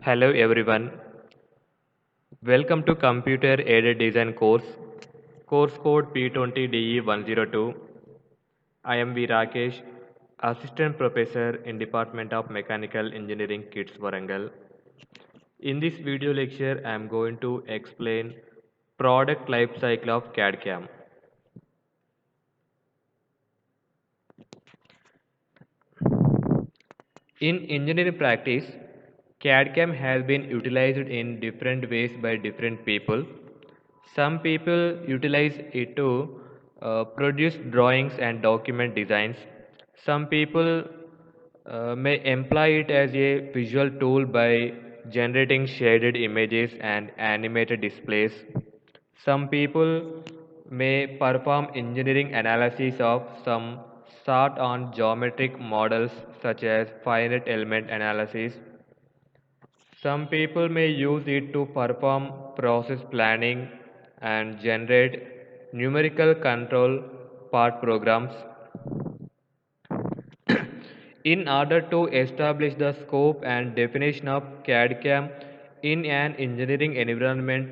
Hello everyone. Welcome to Computer Aided Design course code P20DE102. I am V Rakesh, Assistant Professor in Department of Mechanical Engineering, KITS Warangal. In this video lecture, I am going to explain product life cycle of CAD/CAM. In engineering practice, CAD/CAM has been utilized in different ways by different people. Some people utilize it to produce drawings and document designs. Some people may employ it as a visual tool by generating shaded images and animated displays. Some people may perform engineering analysis of some sort on geometric models such as finite element analysis. Some people may use it to perform process planning and generate numerical control part programs. In order to establish the scope and definition of CAD/CAM in an engineering environment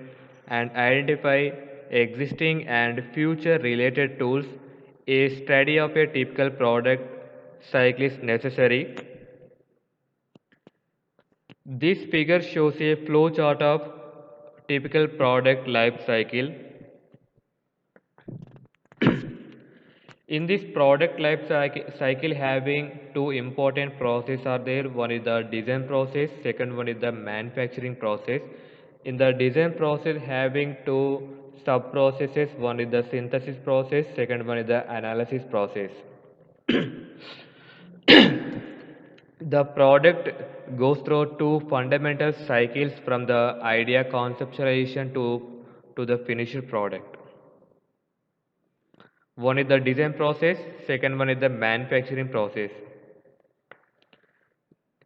and identify existing and future related tools, a study of a typical product cycle is necessary. This figure shows a flow chart of typical product life cycle. In this product life cycle having two important processes are there. One is the design process, second one is the manufacturing process. In the design process having two sub processes, one is the synthesis process, second one is the analysis process. The product goes through two fundamental cycles from the idea conceptualization to the finished product. One is the design process, second one is the manufacturing process.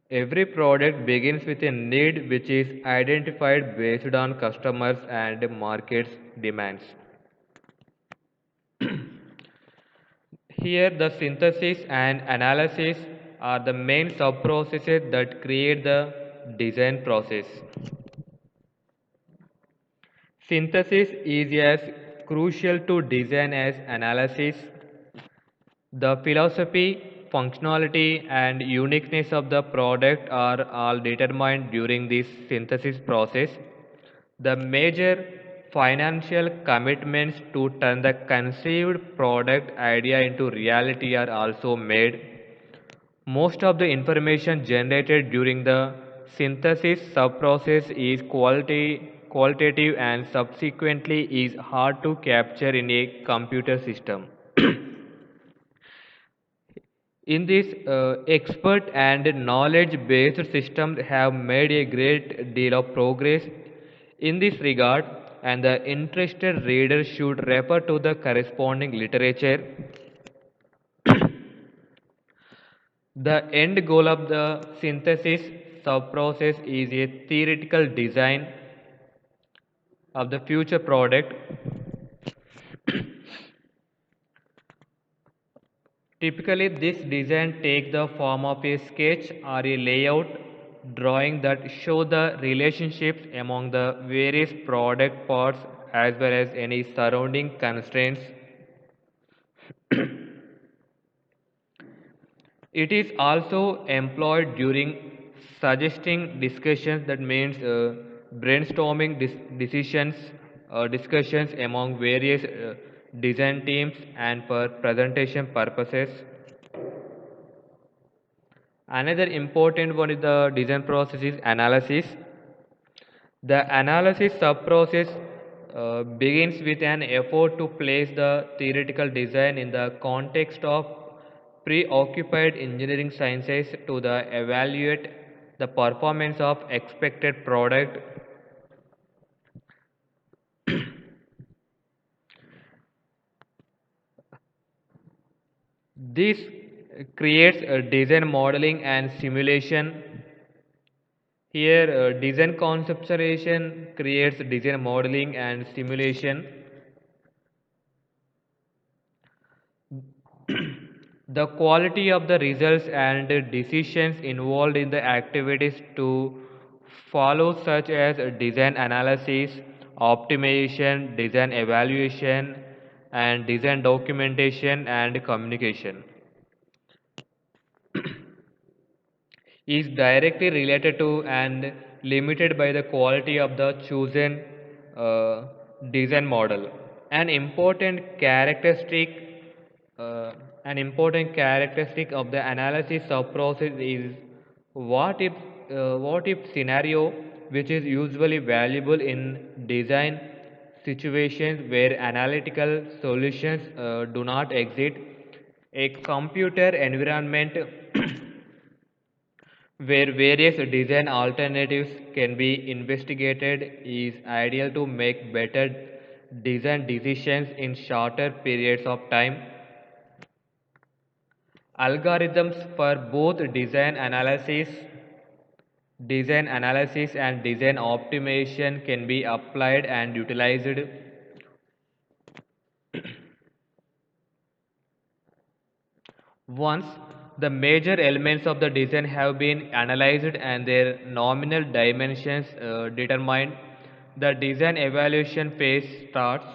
Every product begins with a need which is identified based on customers and markets demands. Here the synthesis and analysis are the main sub processes that create the design process. Synthesis is as crucial to design as analysis. The philosophy, functionality, and uniqueness of the product are all determined during this synthesis process. The major financial commitments to turn the conceived product idea into reality are also made. Most of the information generated during the synthesis sub-process is qualitative and subsequently is hard to capture in a computer system. In this, expert and knowledge-based systems have made a great deal of progress in this regard, and the interested reader should refer to the corresponding literature. The end goal of the synthesis sub-process is a theoretical design of the future product. Typically, this design takes the form of a sketch or a layout drawing that show the relationships among the various product parts as well as any surrounding constraints. It is also employed during suggesting discussions, that means brainstorming decisions, discussions among various design teams and for presentation purposes. Another important one is the design process is analysis. The analysis sub-process begins with an effort to place the theoretical design in the context of preoccupied engineering sciences to the evaluate the performance of expected product. This creates a design modeling and simulation. Here, design conceptualization creates design modeling and simulation. The quality of the results and decisions involved in the activities to follow such as design analysis, optimization, design evaluation, and design documentation and communication, is directly related to and limited by the quality of the chosen uh, design model. An important characteristic uh, an important characteristic of the analysis sub process is what if scenario, which is usually valuable in design situations where analytical solutions do not exist. A computer environment where various design alternatives can be investigated is ideal to make better design decisions in shorter periods of time. Algorithms for both design analysis and design optimization can be applied and utilized. Once the major elements of the design have been analyzed and their nominal dimensions determined, the design evaluation phase starts.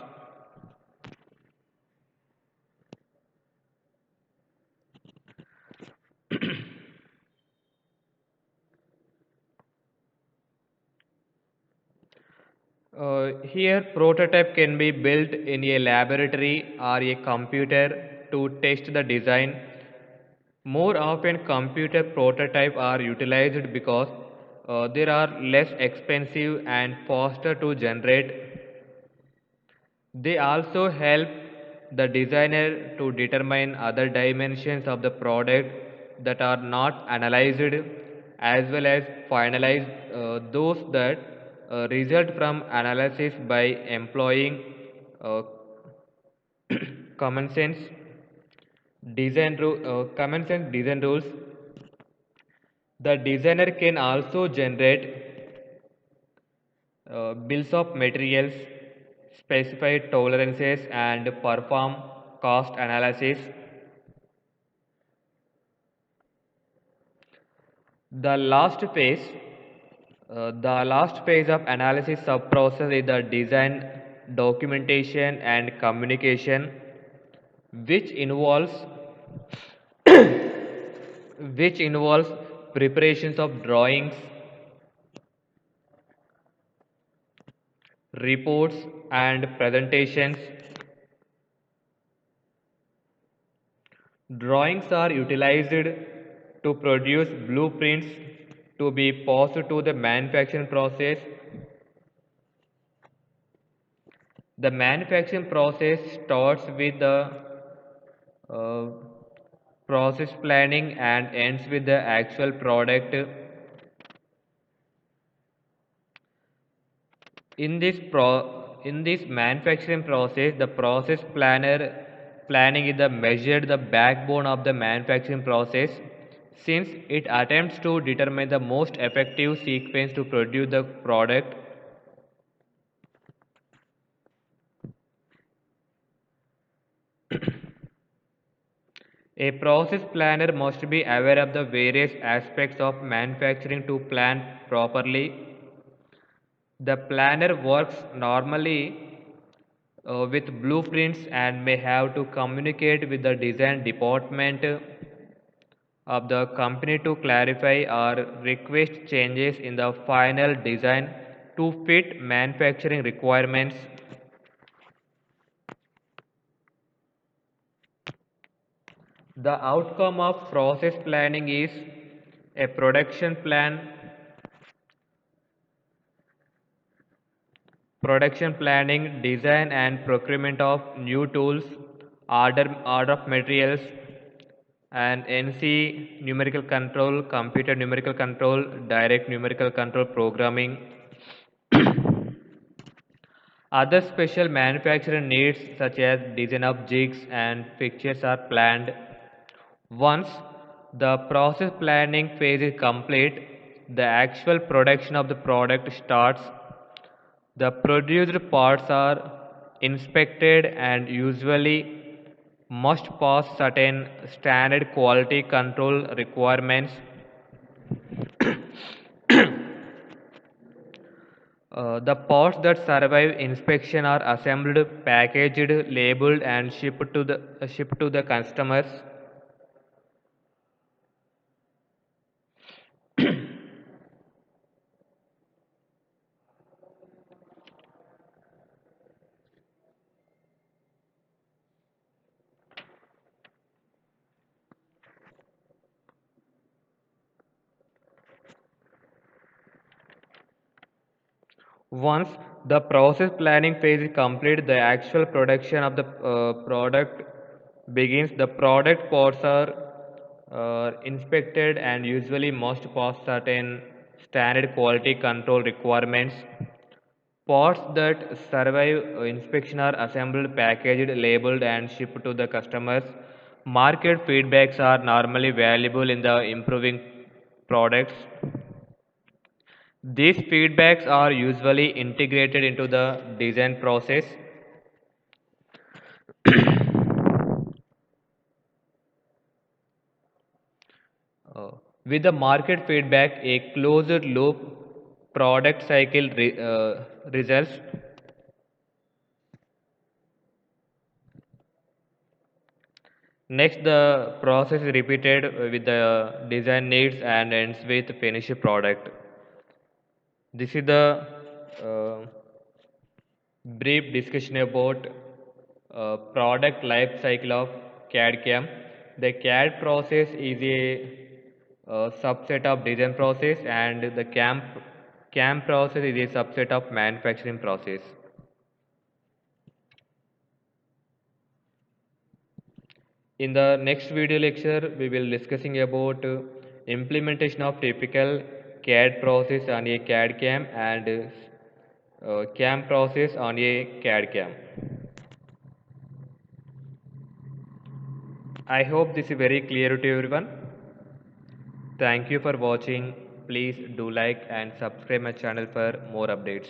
Here, prototype can be built in a laboratory or a computer to test the design. More often, computer prototype are utilized because they are less expensive and faster to generate. They also help the designer to determine other dimensions of the product that are not analyzed, as well as finalize those that result from analysis by employing uh, common sense common sense design rules. The designer can also generate bills of materials, specify tolerances, and perform cost analysis. The last phase, the last phase of analysis sub process is the design documentation and communication, which involves which involves preparations of drawings, reports, and presentations. Drawings are utilized to produce blueprints to be passed to the manufacturing process. The manufacturing process starts with the uh, process planning and ends with the actual product. In this manufacturing process, the process planning is the measured the backbone of the manufacturing process, since it attempts to determine the most effective sequence to produce the product. A process planner must be aware of the various aspects of manufacturing to plan properly. The planner works normally with blueprints and may have to communicate with the design department of the company to clarify or request changes in the final design to fit manufacturing requirements. The outcome of process planning is a production planning, design and procurement of new tools, order of materials, and NC numerical control, computer numerical control, direct numerical control programming. Other special manufacturing needs such as design of jigs and fixtures are planned. Once the process planning phase is complete, the actual production of the product starts. The produced parts are inspected and usually must pass certain standard quality control requirements. The parts that survive inspection are assembled, packaged, labeled, and shipped to the customers. Once the process planning phase is complete, the actual production of the product begins. The product parts are inspected and usually must pass certain standard quality control requirements. Parts that survive inspection are assembled, packaged, labeled, and shipped to the customers. Market feedbacks are normally valuable in the improving products. These feedbacks are usually integrated into the design process. Uh, with the market feedback, a closed loop product cycle results. Next, the process is repeated with the design needs and ends with finished product. This is the uh, brief discussion about product life cycle of CAD CAM. The CAD process is a subset of design process, and the CAM process is a subset of manufacturing process. In the next video lecture, we will discussing about implementation of typical CAD process on a CAD CAM and CAM process on a CAD CAM. I hope this is very clear to everyone. Thank you for watching. Please do like and subscribe my channel for more updates.